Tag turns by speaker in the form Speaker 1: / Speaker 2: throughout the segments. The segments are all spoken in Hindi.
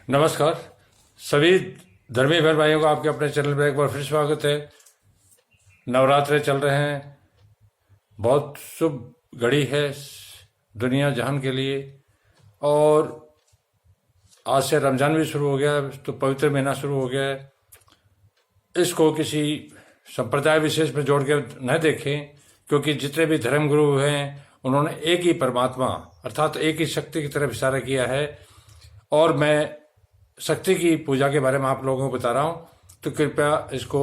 Speaker 1: नमस्कार सभी धर्मी बहन भाइयों का आपके अपने चैनल पर एक बार फिर स्वागत है। नवरात्रे चल रहे हैं, बहुत शुभ घड़ी है दुनिया जहान के लिए। और आज से रमजान भी शुरू हो गया है, तो पवित्र महीना शुरू हो गया है। इसको किसी संप्रदाय विशेष में जोड़ के न देखें, क्योंकि जितने भी धर्मगुरु हैं उन्होंने एक ही परमात्मा अर्थात एक ही शक्ति की तरफ इशारा किया है। और मैं शक्ति की पूजा के बारे में आप लोगों को बता रहा हूं, तो कृपया इसको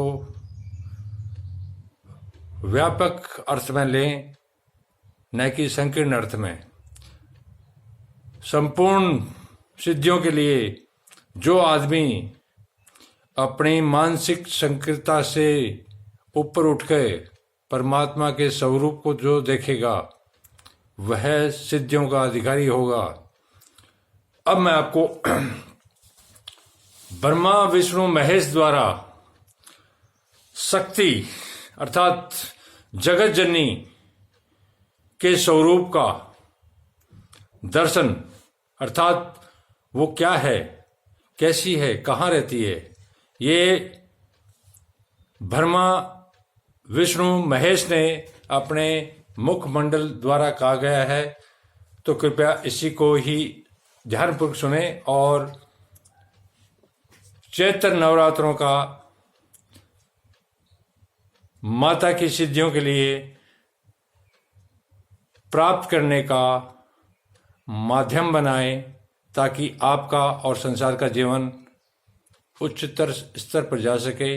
Speaker 1: व्यापक अर्थ में लें, न कि संकीर्ण अर्थ में। संपूर्ण सिद्धियों के लिए जो आदमी अपनी मानसिक संकीर्णता से ऊपर उठ के परमात्मा के स्वरूप को जो देखेगा वह सिद्धियों का अधिकारी होगा। अब मैं आपको ब्रह्मा विष्णु महेश द्वारा शक्ति अर्थात जगत जननी के स्वरूप का दर्शन अर्थात वो क्या है, कैसी है, कहाँ रहती है, ये ब्रह्मा विष्णु महेश ने अपने मुखमंडल द्वारा कहा गया है। तो कृपया इसी को ही ध्यानपूर्वक सुने और चैत्र नवरात्रों का माता की सिद्धियों के लिए प्राप्त करने का माध्यम बनाएं, ताकि आपका और संसार का जीवन उच्चतर स्तर पर जा सके।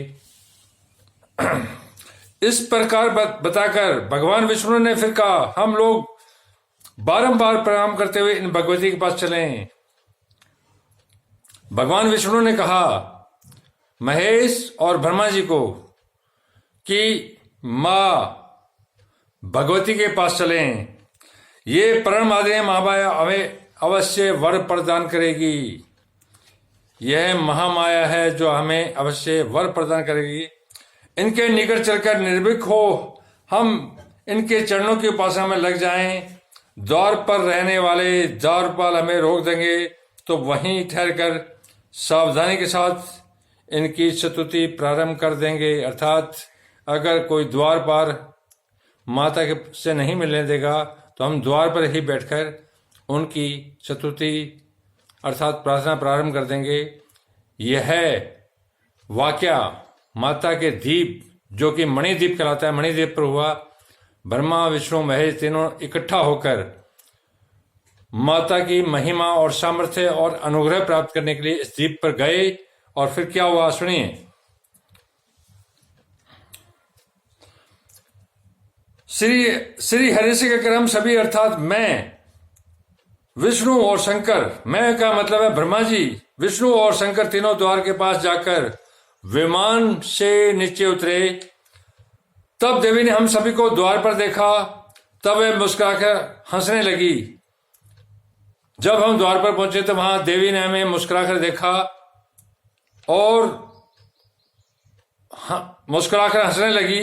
Speaker 1: इस प्रकार बताकर भगवान विष्णु ने फिर कहा, हम लोग बारंबार प्रणाम करते हुए इन भगवती के पास चलें। भगवान विष्णु ने कहा महेश और ब्रह्मा जी को कि मां भगवती के पास चलें, ये परम आदि महामाया हमें अवश्य वर प्रदान करेगी। यह महामाया है जो हमें अवश्य वर प्रदान करेगी। इनके निकट चलकर निर्भीक हो हम इनके चरणों की उपासना में लग जाएं। द्वार पर रहने वाले द्वारपाल हमें रोक देंगे, तो वहीं ठहरकर सावधानी के साथ इनकी स्तुति प्रारंभ कर देंगे। अर्थात अगर कोई द्वार पर माता के से नहीं मिलने देगा, तो हम द्वार पर ही बैठकर उनकी स्तुति अर्थात प्रार्थना प्रारंभ कर देंगे। यह वाक्या माता के दीप जो कि मणिदीप कहलाता है, मणिदीप पर हुआ। ब्रह्मा विष्णु महेश तीनों इकट्ठा होकर माता की महिमा और सामर्थ्य और अनुग्रह प्राप्त करने के लिए इस द्वीप पर गए। और फिर क्या हुआ सुनिए। श्री हरि से कहकर हम सभी अर्थात मैं, विष्णु और शंकर, मैं का मतलब है ब्रह्मा जी, विष्णु और शंकर तीनों द्वार के पास जाकर विमान से नीचे उतरे। तब देवी ने हम सभी को द्वार पर देखा, तब वह मुस्कुराकर हंसने लगी। जब हम द्वार पर पहुंचे तो वहां देवी ने हमें मुस्कुराकर देखा और मुस्कुराकर हंसने लगी।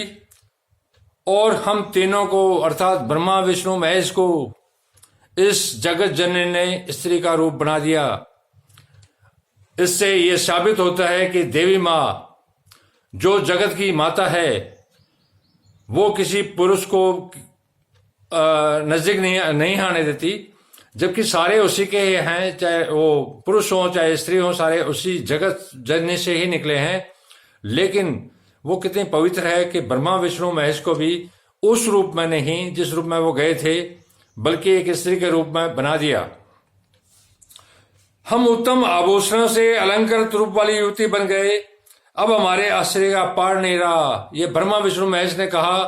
Speaker 1: और हम तीनों को अर्थात ब्रह्मा विष्णु महेश को इस जगत जननी ने स्त्री का रूप बना दिया। इससे यह साबित होता है कि देवी मां जो जगत की माता है वो किसी पुरुष को नजदीक नहीं आने देती, जबकि सारे उसी के हैं, चाहे वो पुरुष हो चाहे स्त्री हो, सारे उसी जगत जननी से ही निकले हैं। लेकिन वो कितनी पवित्र है कि ब्रह्मा विष्णु महेश को भी उस रूप में नहीं जिस रूप में वो गए थे, बल्कि एक स्त्री के रूप में बना दिया। हम उत्तम आभूषणों से अलंकृत रूप वाली युवती बन गए। अब हमारे आश्चर्य का पार नहीं रहा। ये ब्रह्मा विष्णु महेश ने कहा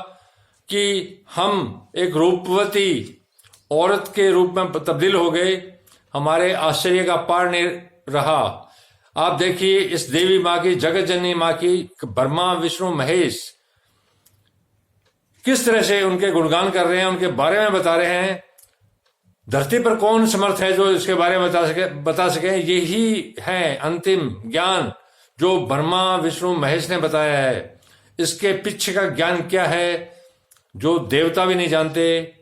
Speaker 1: कि हम एक रूपवती औरत के रूप में तब्दील हो गए। हमारे आश्चर्य का पार नहीं रहा। आप देखिए इस देवी माँ की, जगत जननी माँ की, ब्रह्मा विष्णु महेश किस तरह से उनके गुणगान कर रहे हैं, उनके बारे में बता रहे हैं। धरती पर कौन समर्थ है जो इसके बारे में बता सके। यही है अंतिम ज्ञान जो ब्रह्मा विष्णु महेश ने बताया है। इसके पीछे का ज्ञान क्या है जो देवता भी नहीं जानते,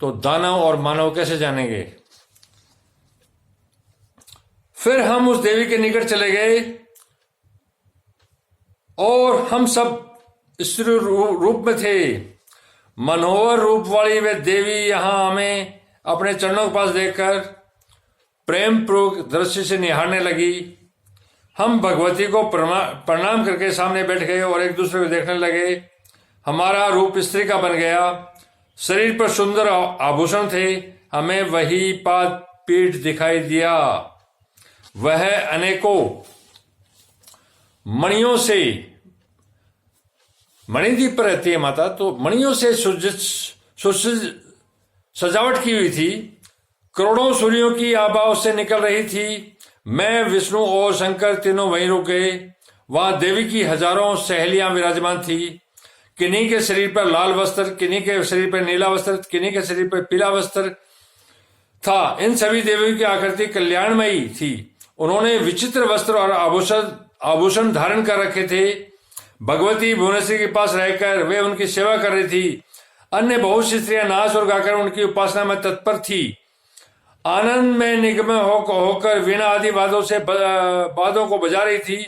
Speaker 1: तो दानव और मानव कैसे जानेंगे। फिर हम उस देवी के निकट चले गए और हम सब स्त्री रूप में थे। मनोहर रूप वाली वह देवी यहां हमें अपने चरणों के पास देखकर प्रेम पूर्वक दृष्टि से निहारने लगी। हम भगवती को प्रणाम करके सामने बैठ गए और एक दूसरे को देखने लगे। हमारा रूप स्त्री का बन गया। शरीर पर सुंदर आभूषण थे। हमें वही पाद पीठ दिखाई दिया। वह अनेकों मणियों से, मणिद्वीप पर रहती है माता, तो मणियों से सजावट की हुई थी। करोड़ों सूर्यों की आभा उससे निकल रही थी। मैं, विष्णु और शंकर तीनों वहीं रुक गए। वहां देवी की हजारों सहेलियां विराजमान थी। किन्हीं के शरीर पर लाल वस्त्र, किन्हीं के शरीर पर नीला वस्त्र, किन्हीं के शरीर पर पीला वस्त्र था। इन सभी देवियों की आकृति कल्याणमयी थी। उन्होंने विचित्र वस्त्र और आभूषण धारण कर रखे थे। भगवती भुवनेश्वरी के पास रहकर वे उनकी सेवा कर रही थी। अन्य बहुत सी स्त्रियां नाच और गाकर उनकी उपासना में तत्पर थी। आनंद में निगम होकर वीणा आदि वादों को बजा रही थी।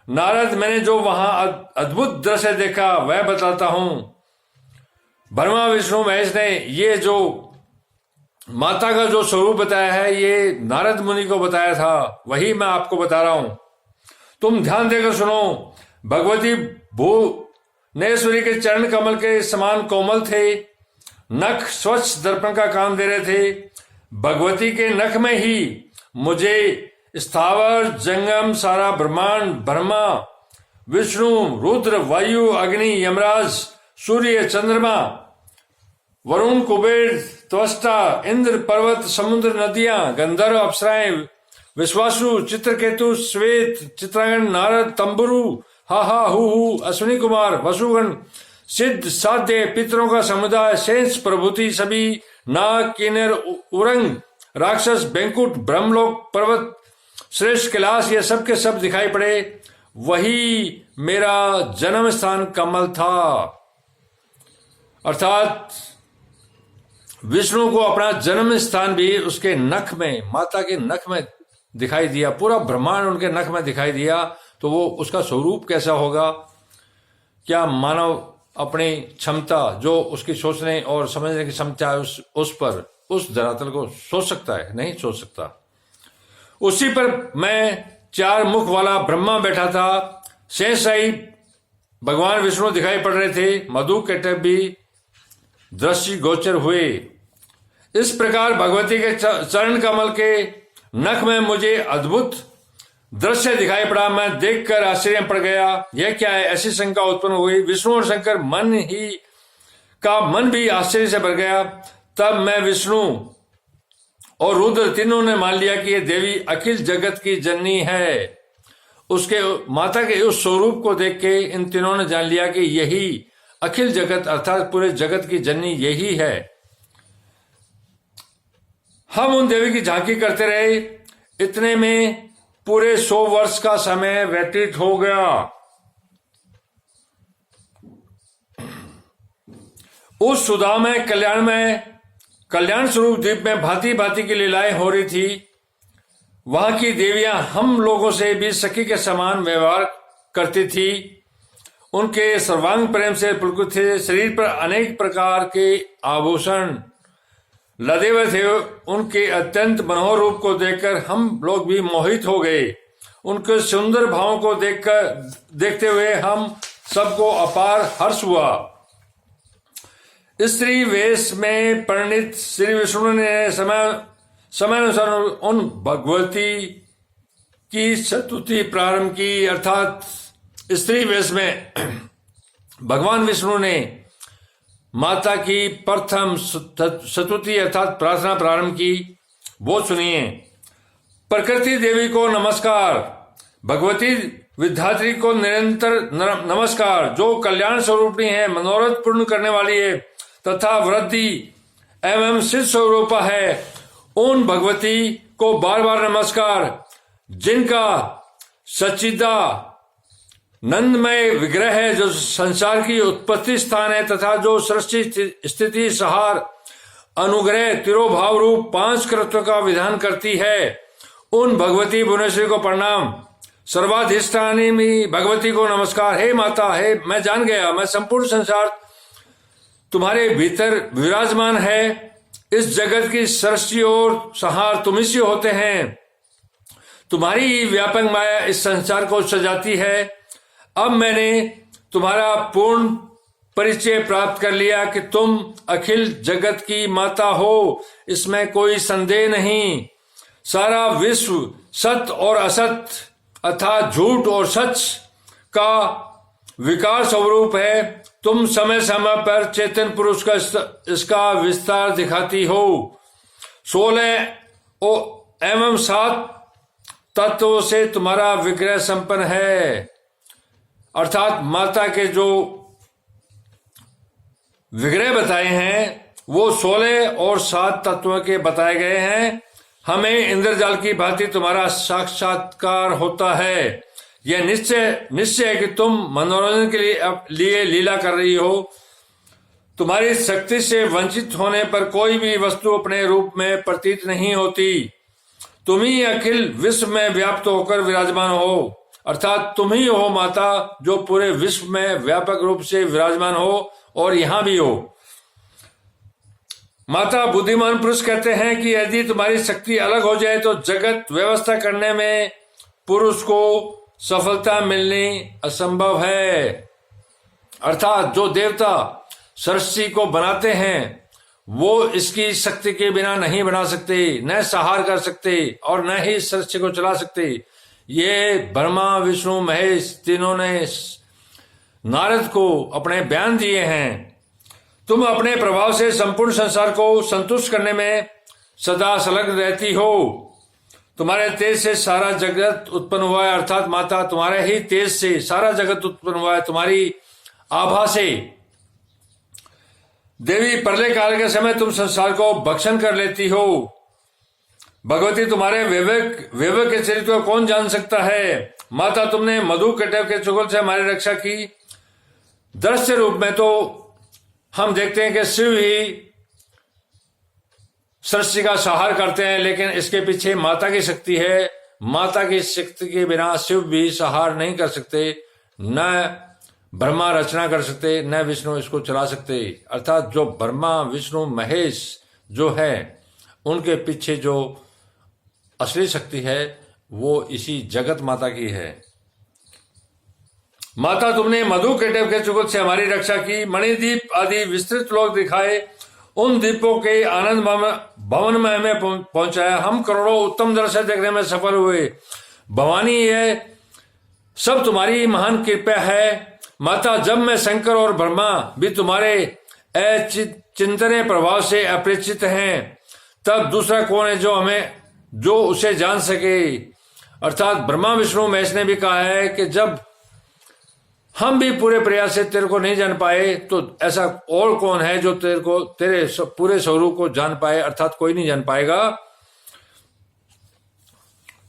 Speaker 1: नारद, मैंने जो वहां अद्भुत दृश्य देखा वह बताता हूं। ब्रह्मा विष्णु महेश ने ये जो माता का जो स्वरूप बताया है, ये नारद मुनि को बताया था, वही मैं आपको बता रहा हूं। तुम ध्यान देकर सुनो। भगवती भुवनेश्वरी के चरण कमल के समान कोमल थे। नख स्वच्छ दर्पण का काम दे रहे थे। भगवती के नख में ही मुझे स्थावर जंगम सारा ब्रह्मांड, ब्रह्मा विष्णु रुद्र वायु अग्नि यमराज सूर्य चंद्रमा वरुण कुबेर त्वष्टा इंद्र पर्वत समुद्र नदियां गंधर्व अप्सराएं विश्वासु चित्रकेतु श्वेत चित्रांगन नारद तंबुरु हा हा हु अश्विनी कुमार वसुगण सिद्ध साध्य पितरों का समुदाय शेष प्रभुति सभी नाग किन्नर उरंग राक्षस बैंकुट ब्रह्मलोक पर्वत श्रेष्ठ कैलाश ये सब के सब दिखाई पड़े। वही मेरा जन्म स्थान कमल था। अर्थात विष्णु को अपना जन्म स्थान भी उसके नख में, माता के नख में दिखाई दिया। पूरा ब्रह्मांड उनके नख में दिखाई दिया। तो वो उसका स्वरूप कैसा होगा? क्या मानव अपनी क्षमता जो उसकी सोचने और समझने की क्षमता है उस पर, उस धरातल को सोच सकता है? नहीं सोच सकता। उसी पर मैं 4 मुख वाला ब्रह्मा बैठा था। शेषशाही भगवान विष्णु दिखाई पड़ रहे थे। मधु कैटभ भी दृष्टि गोचर हुए। इस प्रकार भगवती के चरण कमल के नख में मुझे अद्भुत दृश्य दिखाई पड़ा। मैं देखकर आश्चर्य पड़ गया। यह क्या है? ऐसी शंका उत्पन्न हुई। विष्णु और शंकर मन भी आश्चर्य से भर गया। तब मैं, विष्णु और रुद्र तीनों ने मान लिया कि यह देवी अखिल जगत की जननी है। उसके माता के उस स्वरूप को देख के इन तीनों ने जान लिया कि यही अखिल जगत अर्थात पूरे जगत की जननी यही है। हम उन देवी की झांकी करते रहे। इतने में पूरे 100 वर्ष का समय व्यतीत हो गया। उस सुधा में कल्याण स्वरूप द्वीप में भांति भांति की लीलाएं हो रही थी। वहां की देवियां हम लोगों से भी सखी के समान व्यवहार करती थी। उनके सर्वांग प्रेम से पुलकित थे। शरीर पर अनेक प्रकार के आभूषण लदे हुए थे। उनके अत्यंत मनोहर रूप को देखकर हम लोग भी मोहित हो गए। उनके सुंदर भावों को देखते हुए हम सबको अपार हर्ष हुआ। स्त्री वेश में परिणित श्री विष्णु ने समय अनुसार उन भगवती की स्तुति प्रारंभ की। अर्थात स्त्री वेश में भगवान विष्णु ने माता की प्रथम स्तुति अर्थात प्रार्थना प्रारंभ की। वो सुनिए। प्रकृति देवी को नमस्कार। भगवती विद्यात्री को निरंतर नमस्कार, जो कल्याण स्वरूपणी है, मनोरथ पूर्ण करने वाली है तथा वृद्धि एवं सिद्ध स्वरूपा है। उन भगवती को बार बार नमस्कार, जिनका सच्चिदा नंदमय विग्रह है, जो संसार की उत्पत्ति स्थान है तथा जो सृष्टि स्थिति संहार अनुग्रह तिरोभाव रूप 5 कृत्यों का विधान करती है। उन भगवती भुवनेश्वरी को प्रणाम, सर्वाधिष्ठानी भगवती को नमस्कार। हे माता, हे मैं जान गया, मैं संपूर्ण संसार तुम्हारे भीतर विराजमान है। इस जगत की सृष्टि और संहार तुम ही से होते हैं। तुम्हारी ही व्यापक माया इस संसार को सजाती है। अब मैंने तुम्हारा पूर्ण परिचय प्राप्त कर लिया कि तुम अखिल जगत की माता हो, इसमें कोई संदेह नहीं। सारा विश्व सत्य और असत अर्थात झूठ और सच का विकार स्वरूप है। तुम समय समय पर चेतन पुरुष का इसका विस्तार दिखाती हो। 16 एवं 7 तत्वों से तुम्हारा विग्रह संपन्न है। अर्थात माता के जो विग्रह बताए हैं वो 16 और 7 तत्वों के बताए गए हैं। हमें इंद्रजाल की भांति तुम्हारा साक्षात्कार होता है। यह निश्चय है कि तुम मनोरंजन के लिए लीला कर रही हो। तुम्हारी शक्ति से वंचित होने पर कोई भी वस्तु अपने रूप में प्रतीत नहीं होती। तुम ही अखिल विश्व में व्याप्त होकर विराजमान हो। अर्थात तुम ही हो माता जो पूरे विश्व में व्यापक रूप से विराजमान हो और यहां भी हो। माता बुद्धिमान पुरुष कहते हैं कि यदि तुम्हारी शक्ति अलग हो जाए तो जगत व्यवस्था करने में पुरुष को सफलता मिलनी असंभव है। अर्थात जो देवता सृष्टि को बनाते हैं वो इसकी शक्ति के बिना नहीं बना सकते, न संहार कर सकते और न ही सृष्टि को चला सकते। ये ब्रह्मा विष्णु महेश तीनों ने नारद को अपने बयान दिए हैं। तुम अपने प्रभाव से संपूर्ण संसार को संतुष्ट करने में सदा संलग्न रहती हो। तुम्हारे तेज से सारा जगत उत्पन्न हुआ है। अर्थात माता तुम्हारे ही तेज से सारा जगत उत्पन्न हुआ है। तुम्हारी आभा से देवी प्रलय काल के समय तुम संसार को भक्षण कर लेती हो। भगवती तुम्हारे विवेक के चरित्र को कौन जान सकता है। माता तुमने मधु कटेव के चुगल से हमारी रक्षा की। दृश्य रूप में तो हम देखते हैं कि शिव ही सृष्टि का संहार करते हैं, लेकिन इसके पीछे माता की शक्ति है। माता की शक्ति के बिना शिव भी संहार नहीं कर सकते, न ब्रह्मा रचना कर सकते, न विष्णु इसको चला सकते। अर्थात जो ब्रह्मा विष्णु महेश जो है उनके पीछे जो असली शक्ति है वो इसी जगत माता की है। माता तुमने मधु केटव के चुगल से हमारी रक्षा की। मणिदीप आदि विस्तृत लोक दिखाए। उन दीपों के आनंद भवन में हमें पहुंचाया। हम करोड़ों उत्तम दृश्य देखने में सफल हुए। भवानी यह सब तुम्हारी महान कृपा है। माता जब मैं शंकर और ब्रह्मा भी तुम्हारे चिंतने प्रभाव से अपरिचित हैं, तब दूसरा कौन है जो उसे जान सके। अर्थात ब्रह्मा विष्णु महेश ने भी कहा है कि जब हम भी पूरे प्रयास से तेरे को नहीं जान पाए तो ऐसा और कौन है जो तेरे पूरे स्वरूप को जान पाए। अर्थात कोई नहीं जान पाएगा।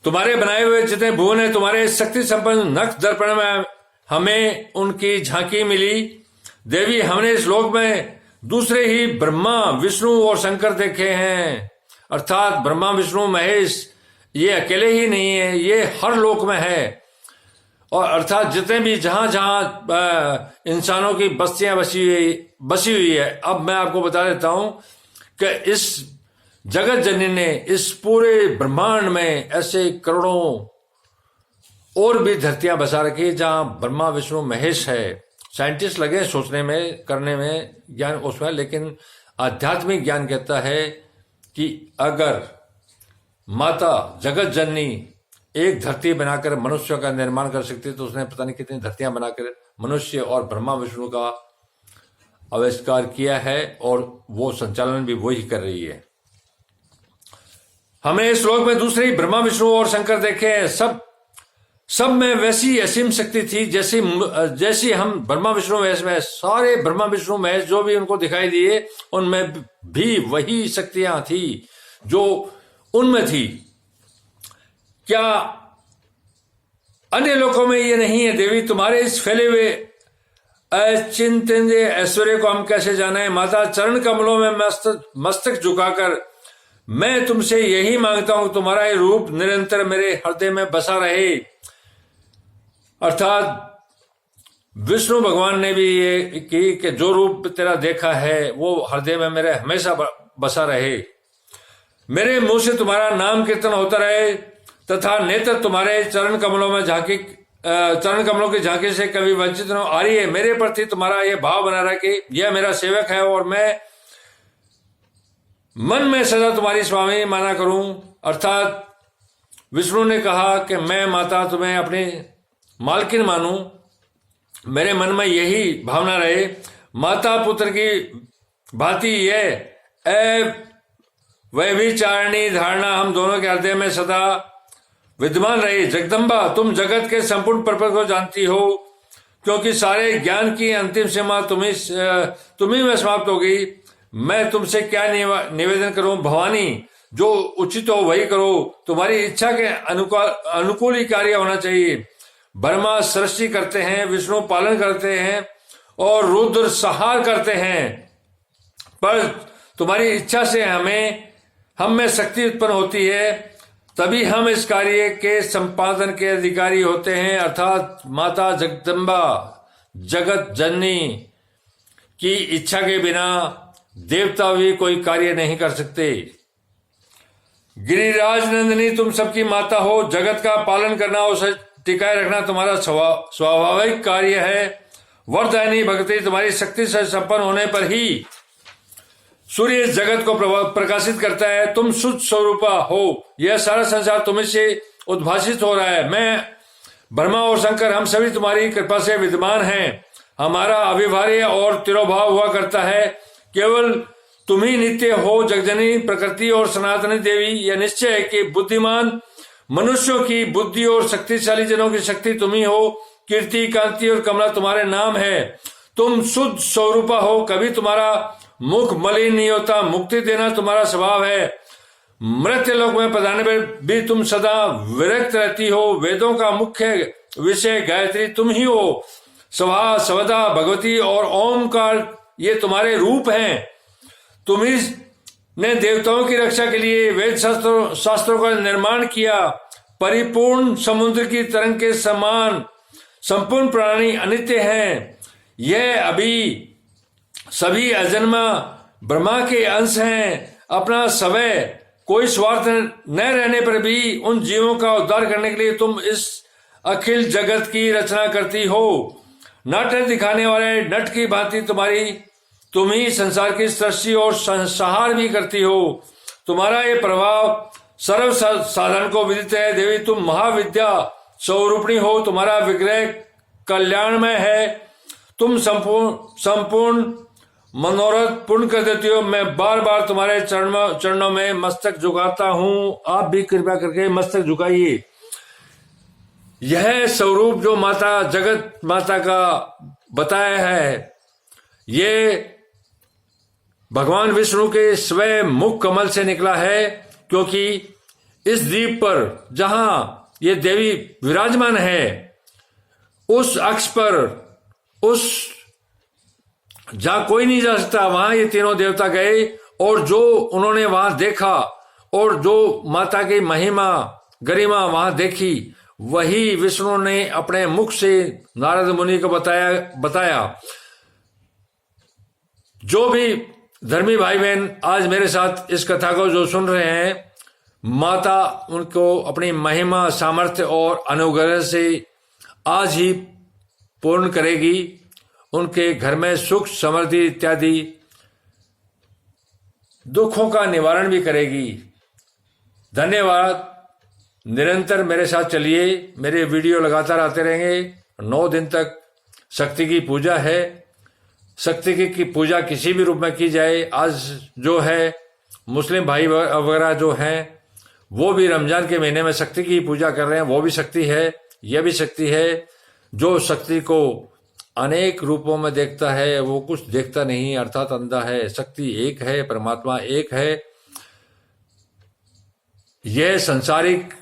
Speaker 1: तुम्हारे बनाए हुए जितने भुवन है तुम्हारे शक्ति संपन्न नख दर्पण में हमें उनकी झांकी मिली। देवी हमने इस लोक में दूसरे ही ब्रह्मा विष्णु और शंकर देखे हैं। अर्थात ब्रह्मा विष्णु महेश ये अकेले ही नहीं है, ये हर लोक में है। और अर्थात जितने भी जहां जहां इंसानों की बस्तियां बसी हुई है। अब मैं आपको बता देता हूं कि इस जगत जननी ने इस पूरे ब्रह्मांड में ऐसे करोड़ों और भी धरतियां बसा रखी जहां ब्रह्मा विष्णु महेश है। साइंटिस्ट लगे सोचने में करने में ज्ञान उसमें, लेकिन आध्यात्मिक ज्ञान कहता है कि अगर माता जगत जननी एक धरती बनाकर मनुष्य का निर्माण कर सकती है तो उसने पता नहीं कितनी धरतियां बनाकर मनुष्य और ब्रह्मा विष्णु का आविष्कार किया है और वो संचालन भी वही कर रही है। हमने इस लोक में दूसरे ही ब्रह्मा विष्णु और शंकर देखे हैं। सब में वैसी असीम शक्ति थी जैसी हम ब्रह्मा विष्णु महेश में। सारे ब्रह्मा विष्णु महेश जो भी उनको दिखाई दिए उनमें भी वही शक्तियां थी जो उनमें थी। क्या अन्य लोकों में ये नहीं है। देवी तुम्हारे इस फैले हुए अचिंत्य ऐश्वर्य को हम कैसे जाने। माता चरण कमलों में मस्तक झुकाकर मैं तुमसे यही मांगता हूं, तुम्हारा ये रूप निरंतर मेरे हृदय में बसा रहे। अर्थात विष्णु भगवान ने भी ये की कि जो रूप तेरा देखा है वो हृदय में मेरे हमेशा बसा रहे। मेरे मुंह से तुम्हारा नाम कीर्तन होता रहे तथा नेत्र तुम्हारे चरण कमलों की झांकी से कभी वंचित न हो। आर्य, मेरे प्रति तुम्हारा यह भाव बना रहा कि यह मेरा सेवक है और मैं मन में सदा तुम्हारी स्वामी माना करूं। अर्थात विष्णु ने कहा कि मैं माता तुम्हें अपनी मालकिन मानूं, मेरे मन में यही भावना रहे। माता पुत्र की भांति यह व्यभिचारिणी धारणा हम दोनों के हृदय में सदा विद्यमान रही। जगदम्बा, तुम जगत के संपूर्ण पर्पस को जानती हो, क्योंकि सारे ज्ञान की अंतिम सीमा तुम्ही में समाप्त होगी। मैं तुमसे क्या निवेदन करूं भवानी, जो उचित हो वही करो। तुम्हारी इच्छा के अनुकूल ही कार्य होना चाहिए। ब्रह्मा सृष्टि करते हैं, विष्णु पालन करते हैं और रुद्र संहार करते हैं, पर तुम्हारी इच्छा से हम में शक्ति उत्पन्न होती है, तभी हम इस कार्य के संपादन के अधिकारी होते हैं। अर्थात माता जगदम्बा जगत जननी की इच्छा के बिना देवता भी कोई कार्य नहीं कर सकते। गिरिराज नंदिनी, तुम सबकी माता हो, जगत का पालन करना, उसे टिकाए रखना तुम्हारा स्वाभाविक कार्य है। वरदायिनी भक्ति, तुम्हारी शक्ति से संपन्न होने पर ही सूर्य इस जगत को प्रकाशित करता है। तुम शुद्ध स्वरूपा हो, यह सारा संसार तुम्हें से उद्भासित हो रहा है। मैं, ब्रह्मा और शंकर, हम सभी तुम्हारी कृपा से विद्यमान हैं। हमारा अविभाज्य और तिरोभाव हुआ करता है। केवल तुम ही नित्य हो, जगजनी प्रकृति और सनातनी देवी। यह निश्चय है कि बुद्धिमान मनुष्यों की बुद्धि और शक्तिशाली जनों की शक्ति तुम ही हो। कीर्ति, कांति और कमला तुम्हारे नाम है। तुम शुद्ध स्वरूपा हो, कभी तुम्हारा मुख मलिन नहीं होता। मुक्ति देना तुम्हारा स्वभाव है। मृत्यु लोक में पधारने पर भी तुम सदा विरक्त रहती हो। वेदों का मुख्य विषय गायत्री तुम ही हो। स्वहा, स्वदा, भगवती और ओमकार ये तुम्हारे रूप हैं। तुम ही ने देवताओं की रक्षा के लिए वेद शास्त्रों का निर्माण किया। परिपूर्ण समुद्र की तरंग के समान संपूर्ण प्राणी अनित्य हैं। यह अभी सभी अजन्मा ब्रह्मा के अंश हैं। अपना समय कोई स्वार्थ न रहने पर भी उन जीवों का उद्धार करने के लिए तुम इस अखिल जगत की रचना करती हो। नाटक दिखाने वाले नट की भांति तुम ही संसार की सृष्टि और संहार भी करती हो। तुम्हारा ये प्रभाव सर्व साधारण को विदित है। देवी, तुम महाविद्या स्वरूपिणी हो। तुम्हारा विग्रह कल्याणमय है। तुम संपूर्ण मनोरथ पूर्ण कर देती हो। मैं बार बार तुम्हारे चरणों में मस्तक झुकाता हूं। आप भी कृपया करके मस्तक झुकाइए। यह स्वरूप जो माता जगत माता का बताया है, ये भगवान विष्णु के स्वयं मुख कमल से निकला है, क्योंकि इस द्वीप पर जहां ये देवी विराजमान है, उस अक्ष पर, उस जहां कोई नहीं जा सकता, वहां ये तीनों देवता गए और जो उन्होंने वहां देखा और जो माता की महिमा गरिमा वहां देखी, वही विष्णु ने अपने मुख से नारद मुनि को बताया। जो भी धर्मी भाई बहन आज मेरे साथ इस कथा को जो सुन रहे हैं, माता उनको अपनी महिमा, सामर्थ्य और अनुग्रह से आज ही पूर्ण करेगी। उनके घर में सुख, समृद्धि इत्यादि दुखों का निवारण भी करेगी। धन्यवाद। निरंतर मेरे साथ चलिए, मेरे वीडियो लगातार आते रहेंगे। 9 दिन तक शक्ति की पूजा है। शक्ति की पूजा किसी भी रूप में की जाए। आज जो है मुस्लिम भाई वगैरह जो हैं, वो भी रमजान के महीने में शक्ति की पूजा कर रहे हैं। वो भी शक्ति है, यह भी शक्ति है। जो शक्ति को अनेक रूपों में देखता है, वो कुछ देखता नहीं, अर्थात अंधा है। शक्ति एक है, परमात्मा एक है। यह संसारिक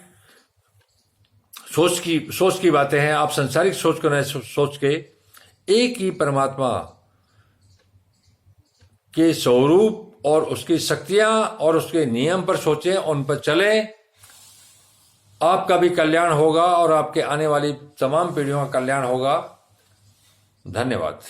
Speaker 1: सोच की बातें हैं। आप संसारिक सोच को नहीं सोच के एक ही परमात्मा के स्वरूप और उसकी शक्तियां और उसके नियम पर सोचें, उन पर चलें। आपका भी कल्याण होगा और आपके आने वाली तमाम पीढ़ियों का कल्याण होगा। धन्यवाद।